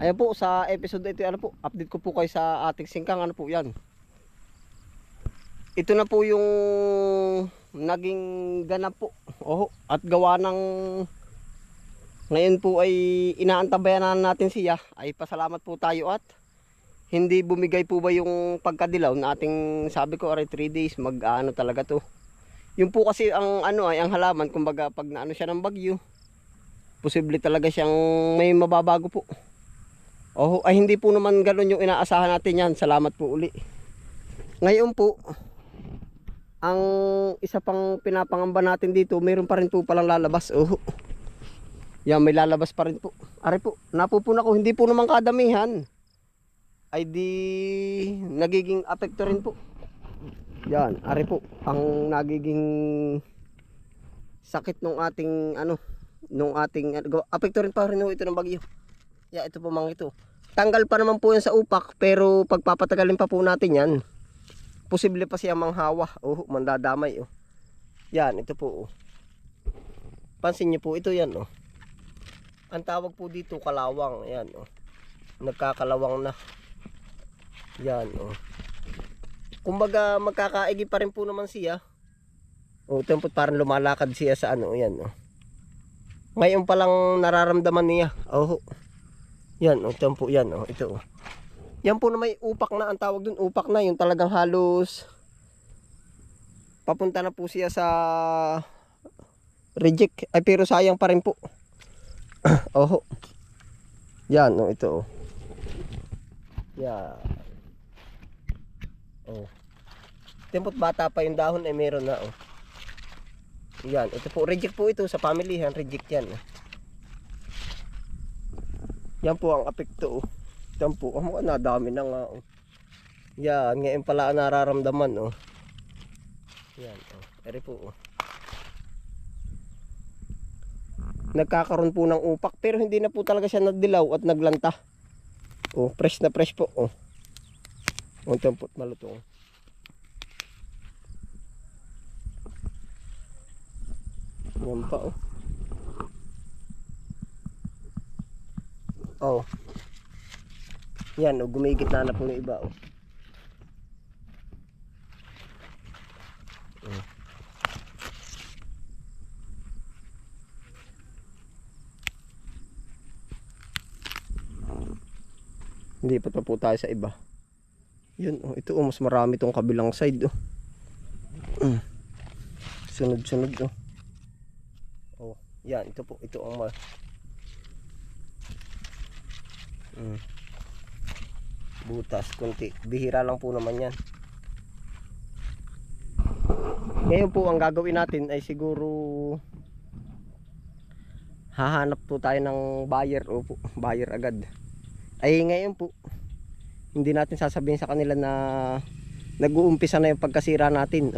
Ayan po, sa episode ito, ano po, update ko po kayo sa ating singkang, ano po yan. Ito na po yung naging ganap po. At gawa ng ngayon po ay inaantabayan na natin siya. Ay pasalamat po tayo at hindi bumigay po ba yung pagkadilaw na ating sabi ko, 3 days mag-ano talaga to. Yung po kasi ang ano ay ang halaman, kumbaga pag naano siya ng bagyo, posible talaga siyang may mababago po. Ay hindi po naman ganoon yung inaasahan natin yan. Salamat po uli. Ngayon po, ang isa pang pinapangamba natin dito, mayroon pa rin po palang lalabas. Yan, may lalabas pa rin po. Ari po, napupuna ko, hindi po naman kadamihan. Ay di nagiging apekto rin po. Yan, ari po, ang nagiging sakit nung ating apekto rin pa rin ito ng bagyo. Yeah, ito po mga ito. Tanggal pa naman po yan sa upak, pero pagpapatagalin pa po natin yan, posible pa siya manghawa. Mandadamay. Yan, ito po. Pansin niyo po, ito yan. Ang tawag po dito kalawang. Yan. Nagkakalawang na. Yan. Kumbaga magkakaigi pa rin po naman siya. Ito po parang lumalakad siya sa ano. Yan. Ngayon pa lang nararamdaman niya. Yan. Ito po yan. Ito. Yan po na may upak na, ang tawag dun upak na, yung talagang halos papunta na po siya sa reject. Ay pero sayang pa rin po. Yan, ito. Yan. Tempot bata pa yung dahon ay meron na. Yan, ito po, reject po ito sa family, reject yan. Yan po ang apekto. Yan po, nadami na nga. Yan, ngayon pala nararamdaman. Yan, eri po. Nagkakaroon po ng upak, pero hindi na po talaga siya nagdilaw at naglanta. Fresh na fresh po. Yan po, malutong. Yan pa. Yan, gumigit na po yung iba. Hindi pa po tayo sa iba. Yun, ito mas marami tong kabilang side. Sunod-sunod. Yan, ito po, ito ang butas kunti, bihira lang po naman yan. Ngayon po ang gagawin natin ay siguro hahanap po tayo ng buyer. Buyer agad. Ay ngayon po hindi natin sasabihin sa kanila na nag-uumpisa na yung pagkasira natin.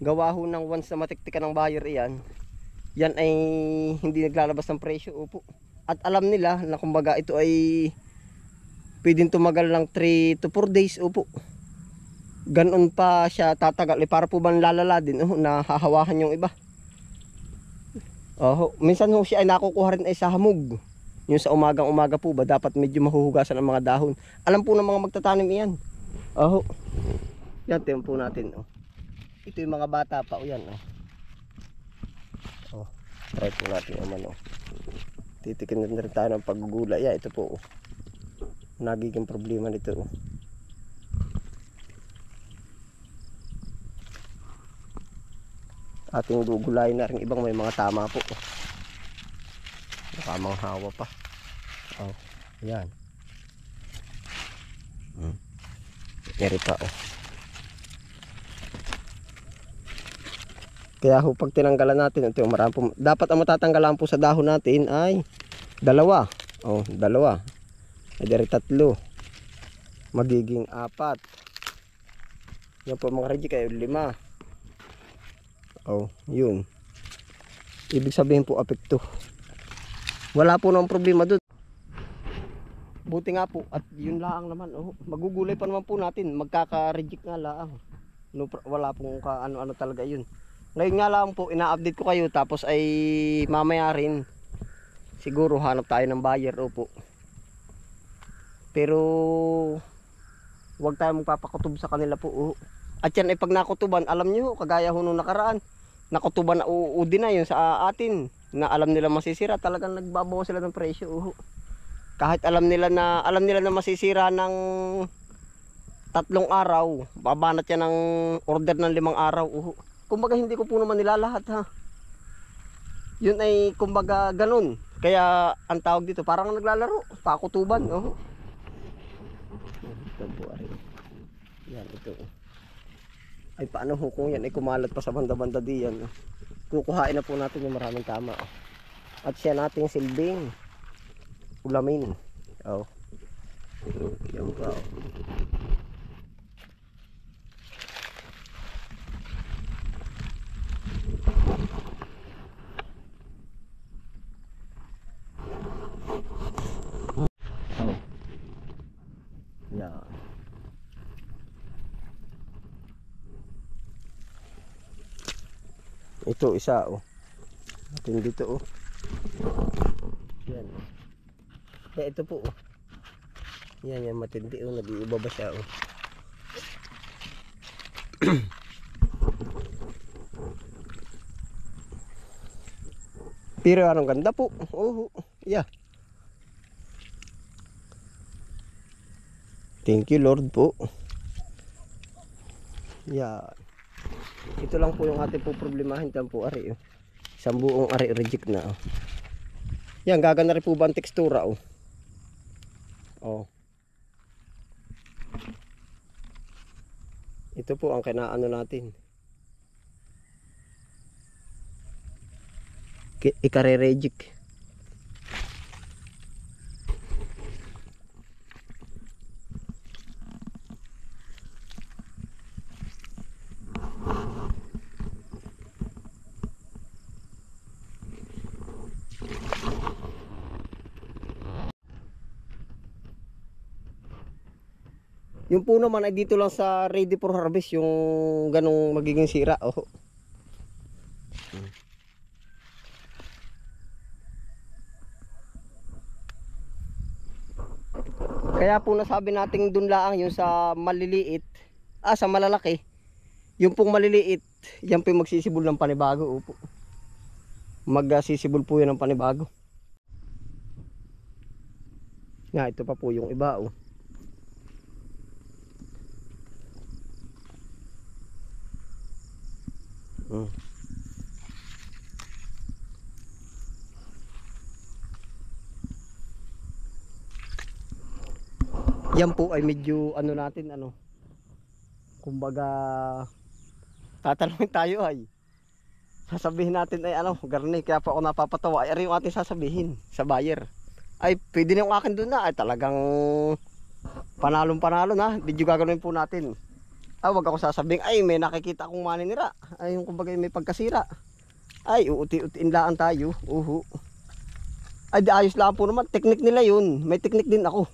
Gawa ho ng once na matiktikan ng buyer yan ay hindi naglalabas ng presyo. At alam nila na kumbaga ito ay pwedeng tumagal lang 3 to 4 days. Ganon pa siya tatagal. Para po ba lalala din na hahawahan yung iba. Minsan siya ay nakukuha rin ay sa hamog. Yung sa umagang-umaga po ba dapat medyo mahuhugasan ang mga dahon. Alam po ng mga magtatanim iyan. Yan, tempo natin. Ito yung mga bata pa. Yan. Try po natin yung titikin na rin tayo ng paggugula. Ito po. Nagiging problema nito. Ating gugulayin na rin ibang may mga tama po. Nakamang hawa pa. Yan. Eri pa. Kaya pag tinanggalan natin ito, marami po, dapat ang matatanggalan po sa dahon natin ay dalawa. Dalawa. Ay dari 3. Magiging 4. Yan po mga reject ay 5. Yun. Ibig sabihin po apekto. Wala po nang problema doon. Buti nga po at yun lang naman. Magugulay pa naman po natin. Magkaka-reject nga lang. Wala pong ano talaga yun. Ngayon nga lang po, ina-update ko kayo, tapos ay mamaya rin siguro hanap tayo ng buyer. Pero huwag tayo magpapakutob sa kanila po. At yan ay pag nakutuban, alam nyo, kagaya ho nung nakaraan, nakutuban na uudi na yun sa atin, na alam nila masisira, talagang nagbabawa sila ng presyo. Kahit alam nila na masisira ng 3 araw, babanat yan ng order ng 5 araw. Kumbaga hindi ko po naman nilalahat ha. Yun ay kumbaga ganun. Kaya ang tawag dito parang naglalaro, pakutuban. Ito po ay. Yan ito. Ay paano ho kung yan ay kumalat pa sa banda-banda diyan. Kukuhain na po natin yung maraming tama. At siya nating silbing ulamin. Yan po. Yan. Ito isa Natin dito Yan. Kaya ito po Yan matindi nag-iiba ba siya Pero anong ganda po. Yeah. Thank you Lord po. Yeah. Ito lang po yung ating po problemahin dyan po ari. Isang buong ari reject na. Yan gagana rin po ba ang tekstura Ito po ang kinaano natin. Ikare-reject. Yung puno naman ay dito lang sa ready for harvest yung ganong magiging sira. Kaya po nasabi nating dun lang yung sa maliliit, sa malalaki. Yung pong maliliit, yan po yung magsisibol ng panibago. Magsisibol po yan ng panibago. Nga, ito pa po yung iba. Yan po ay medyo natin kumbaga tatanungin tayo ay sasabihin natin ay garni kaya pa ako napapatawa ay yung ating sasabihin sa buyer ay pwede na yung akin doon na ay talagang panalong panalo na medyo gagawin po natin. Wag ako sasabihin ay may nakikita akong maninira ay yung kumbaga may pagkasira ay uuti-utiin laan tayo. Ay di ayos lang po naman, teknik nila yun, may teknik din ako.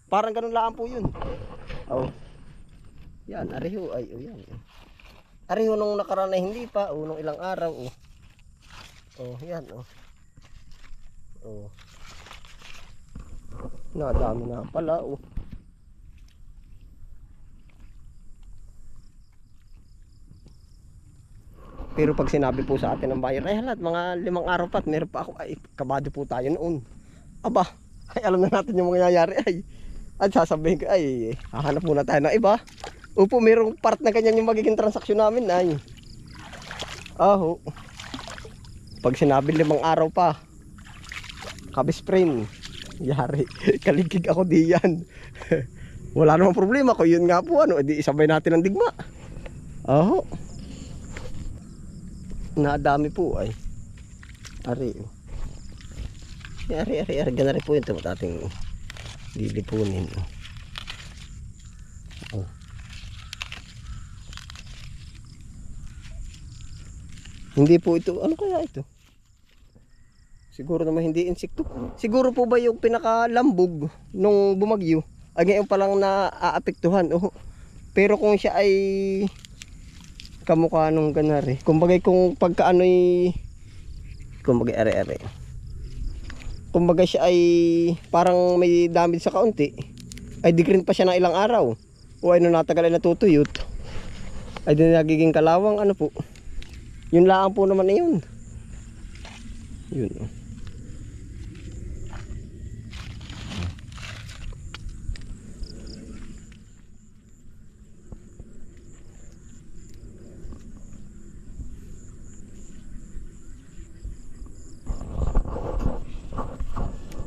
Parang ganun lang po yun. Yan ariho ay yan. Ariho nung nakaraan na hindi pa nung ilang araw yan nadami na pala Pero pag sinabi po sa atin ng buyer ay halat mga 5 araw pa at meron pa ako ay kabado po tayo noon. Ay alam na natin yung mangyayari at sasabihin ko ay hahanap muna tayo ng iba. Merong part na ganyan yung magiging transaksyon namin ay. Pag sinabi 5 araw pa kabisprin yari kaligig ako diyan. Wala namang problema ko yun nga po edi isabay natin ang digma. Nadami po ay ari ganari po yun ito ating lilipunin hindi po ito kaya ito siguro naman hindi insekto siguro po ba yung pinakalambog nung bumagyo ay ngayon pa lang naaapektuhan pero kung siya ay kamukha nung ganari kumbaga kung pagkaano'y kumbaga kumbaga siya ay parang may damage sa kaunti ay di green pa siya ng ilang araw. O ay nung natagal ay natutuyot, ay di nagiging kalawang ano po. Yun lang po naman yun. Yun oh.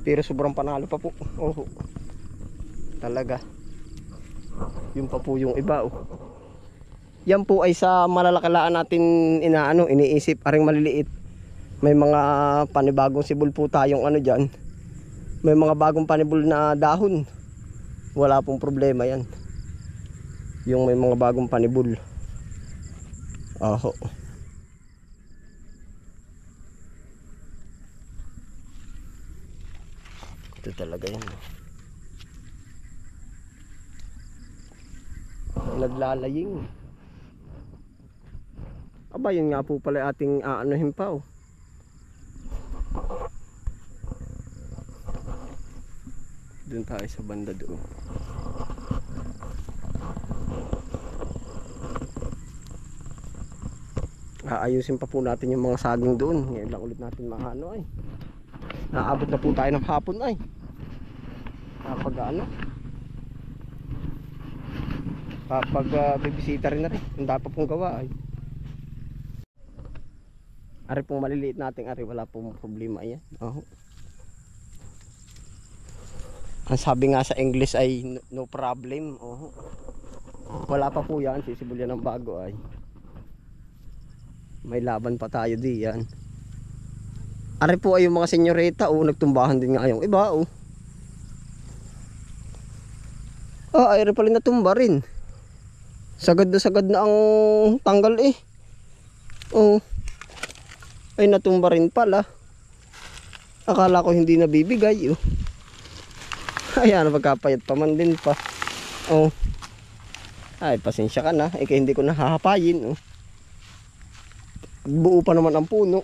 Pero sobrang panalo pa po. Oh. Talaga. Yun pa po yung iba oh. Yan po ay sa malalakalaan natin iniisip aring maliliit. May mga panibagong sibol po tayong ano diyan. May mga bagong panibol na dahon. Wala pong problema yan. Yung may mga bagong panibol. Oho. Ito talaga yan. Naglalaying. Aba, yun nga po pala ating aanuhin pa oh. Doon tayo sa banda doon. Aayusin pa po natin yung mga saging doon. Ngayon lang ulit natin maano ay. Naabot na po tayo ng hapon ay. Kapag kapag bibisita rin na rin. Ang dapat pong gawa ay. Ari pong maliliit nating ari, wala pong problema yan. Ang sabi nga sa English ay no problem. Wala pa po yan, sisibol yan ng bago ay. May laban pa tayo diyan. Ari po ay yung mga senyorita nagtumbahan din nga yung iba ay pala natumba rin. Sagad na ang tanggal eh. Ay natumba rin pala. Akala ko hindi nabibigay Ayan, magkapayat pa man din pa. Ay, pasensya ka na. Kaya hindi ko nahahapayin Buo pa naman ang puno.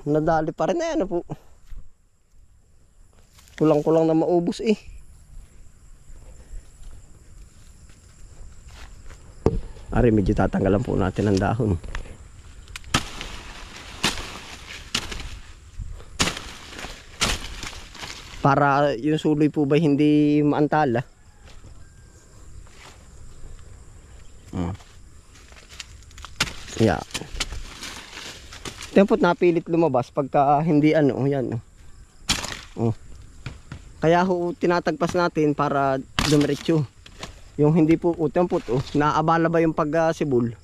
Nadali pa rin na yan po. Kulang-kulang na maubos Ari, medyo tatanggalan po natin ang dahon. Para yung suloy po ba hindi maantala. Yeah. Tempot napilit lumabas pagka hindi yan. Kaya tinatagpas natin para dumiretso. Yung hindi po tempot naabala ba yung pag-sibol?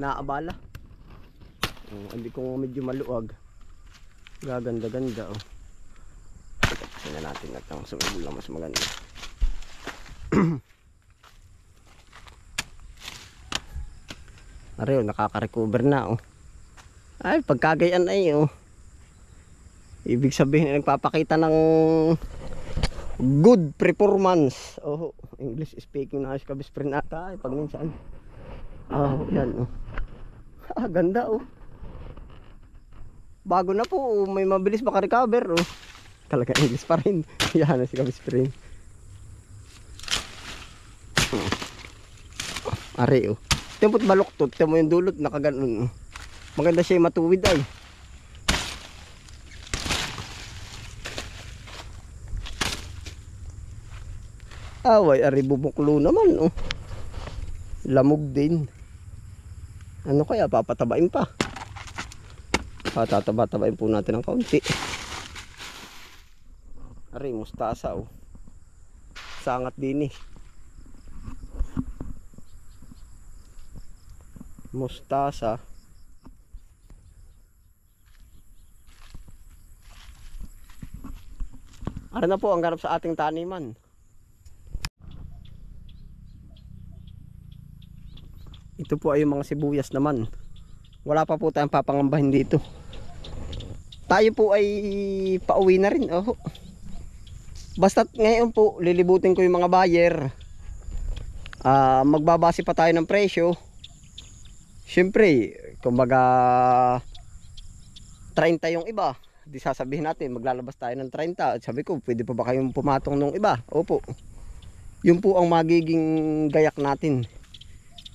Naabala. Hindi ko medyo maluwag. Gaganda-ganda Tingnan natin at ang sumibol lang mas maganda. Ariyo, nakaka-recover na Ay, pagkagayan ay ibig sabihin nagpapakita ng good performance. English speaking na ka best friend ata pag minsan. Yan ganda bago na po, may mabilis maka-recover Talaga English pa rin. Yan si ka best friend. Ari tempot baluktot, temo yung dulot nakaganon maganda siya matuwid ay. Away, ari bubuklo naman lamog din. Ano kaya papatabain pa? Tataba-tabain po natin ng kaunti. Ari mustasa sangat din mustasa. Ano na po ang ganap sa ating taniman? Ito po ay yung mga sibuyas naman. Wala pa po tayong papangambahin dito. Tayo po ay pauwi na rin. Basta ngayon po lilibutin ko yung mga buyer. Magbabase pa tayo ng presyo. Siyempre, kumbaga 30 yung iba. Di sasabihin natin maglalabas tayo ng 30. At sabi ko, pwede pa ba kayong pumatong nung iba? Opo. Yun po ang magiging gayak natin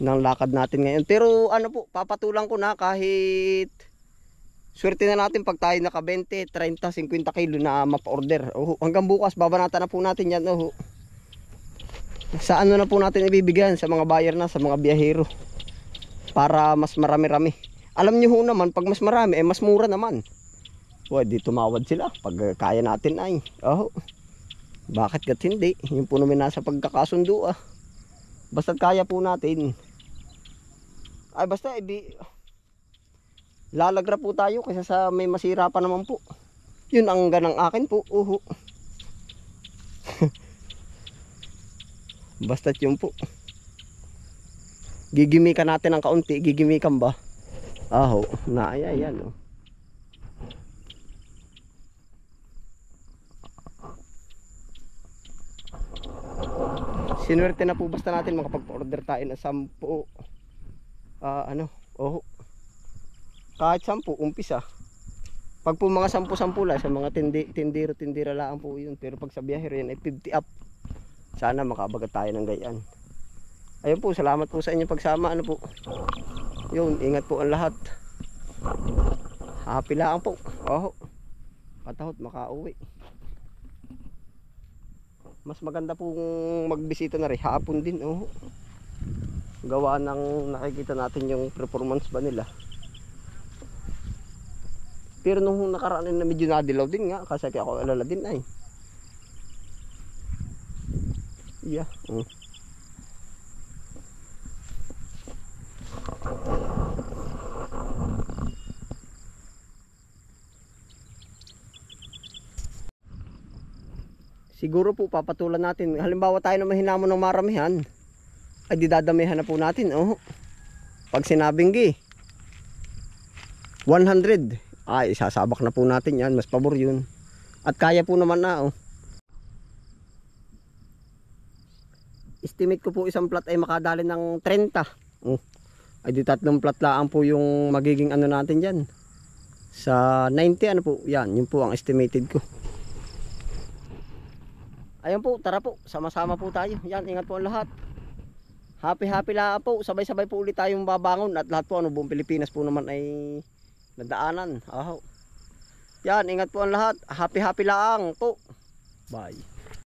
ng lakad natin ngayon. Pero ano po, papatulang ko na kahit swerte na natin pag tayo naka 20, 30, 50 kilo na mapa-order. Hanggang bukas babanatan na po natin yan. Sa ano na po natin ibibigyan? Sa mga buyer na, sa mga biyahero. Para mas marami-rami. Alam nyo ho naman, pag mas marami, mas mura naman. Di tumawad sila pag kaya natin ay. Bakit kat hindi? Yung po namin nasa pagkakasundo Basta't kaya po natin. Ay basta lalagra po tayo kaysa sa may masira pa naman po. Yun ang ganang akin po. Basta't yun po. Gigimikan natin ng kaunti. Gigimikan ba? Ayan. Sinuwerte na po basta natin makapag-order tayo ng 10. Kahit 10 umpisa. Pag po mga 10 lang sa mga tindira lang po yun. Pero pag sa biyahero yan ay 50 up. Sana makabagat tayo ng gayaan. Ayun po, salamat po sa inyong pagsama. Yun, ingat po ang lahat. Happy lang po. Patahot makauwi. Mas maganda pong magbisita na rin hapon din. Gawa ng nakikita natin yung performance ba nila. Pero nung nakaraan na medyo nadilaw din nga kasi ako alala din ay. Yeah. Siguro po papatulan natin. Halimbawa tayo na mahinamon ng maramihan, ay didadamihan na po natin. Pag sinabing 100, ay sasabak na po natin yan. Mas pabor yun. At kaya po naman na. Estimate ko po isang plat ay makadali ng 30. Ay di 3 plat lang po yung magiging ano natin dyan. Sa 90 po. Yan, yun po ang estimated ko. Ayun po, tara po, sama-sama po tayo. Yan, ingat po ang lahat. Happy lang po. Sabay-sabay po ulit tayong babangon. At lahat po, buong Pilipinas po naman ay nadaanan. Yan, ingat po ang lahat. Happy lang po. Bye.